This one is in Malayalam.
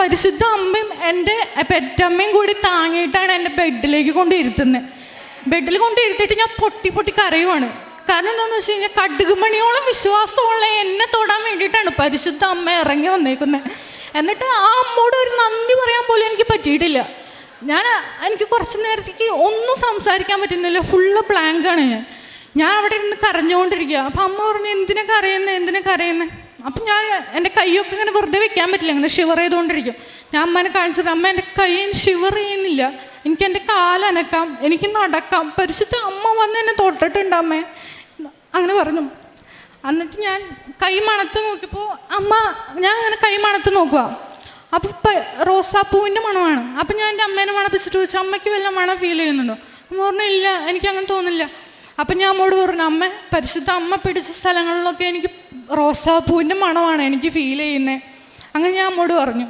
പരിശുദ്ധ അമ്മയും എൻ്റെ പെറ്റമ്മയും കൂടി താങ്ങിയിട്ടാണ് എൻ്റെ ബെഡിലേക്ക് കൊണ്ടിരുത്തുന്നത്. ബെഡിൽ കൊണ്ടിരുത്തിയിട്ട് ഞാൻ പൊട്ടി പൊട്ടി കരയുവാണ്. കാരണം എന്താണെന്ന് വെച്ച് കഴിഞ്ഞാൽ കടുകുമണിയോളം വിശ്വാസമുള്ള എന്നെ തൊടാൻ വേണ്ടിയിട്ടാണ് പരിശുദ്ധ അമ്മ ഇറങ്ങി വന്നേക്കുന്നത്. എന്നിട്ട് ആ അമ്മയോട് ഒരു നന്ദി പറയാൻ പോലും എനിക്ക് പറ്റിയിട്ടില്ല. എനിക്ക് കുറച്ച് നേരത്തേക്ക് ഒന്നും സംസാരിക്കാൻ പറ്റുന്നില്ല, ഫുള്ള് ബ്ലാങ്കാണ്. ഞാൻ അവിടെ ഇരുന്ന് കരഞ്ഞുകൊണ്ടിരിക്കുക. അപ്പം അമ്മ പറഞ്ഞു, എന്തിനൊക്കെ അറിയുന്നത്. അപ്പം ഞാൻ എൻ്റെ കൈയൊക്കെ ഇങ്ങനെ വെറുതെ വെക്കാൻ പറ്റില്ല, ഇങ്ങനെ ഷിവർ ചെയ്തുകൊണ്ടിരിക്കും. ഞാൻ അമ്മേനെ കാണിച്ചിട്ട്, അമ്മ എൻ്റെ കൈ ഷിവർ ചെയ്യുന്നില്ല, എനിക്ക് എൻ്റെ കാലനക്കാം, എനിക്ക് നടക്കാം, പരിശുദ്ധ അമ്മ വന്ന് എന്നെ തൊട്ടിട്ടുണ്ട് അമ്മേ അങ്ങനെ പറഞ്ഞു. എന്നിട്ട് ഞാൻ കൈ മണത്ത് നോക്കിയപ്പോൾ ഞാൻ അങ്ങനെ കൈ മണത്ത് നോക്കുക. അപ്പം റോസാപ്പൂവിൻ്റെ മണമാണ്. അപ്പം ഞാൻ എൻ്റെ അമ്മേനെ മണപ്പിച്ചിട്ട് ചോദിച്ചു, അമ്മയ്ക്ക് വല്ല മണം ഫീൽ ചെയ്യുന്നുണ്ടോ? അമ്മ പറഞ്ഞു, ഇല്ല, എനിക്കങ്ങനെ തോന്നില്ല. അപ്പം ഞാൻ അമ്മോട് പറഞ്ഞു, അമ്മ പരിശുദ്ധ അമ്മ പിടിച്ച സ്ഥലങ്ങളിലൊക്കെ എനിക്ക് റോസാപ്പൂവിൻ്റെ മണമാണ് എനിക്ക് ഫീൽ ചെയ്യുന്നത്. അങ്ങനെ ഞാൻ അമ്മോട് പറഞ്ഞു.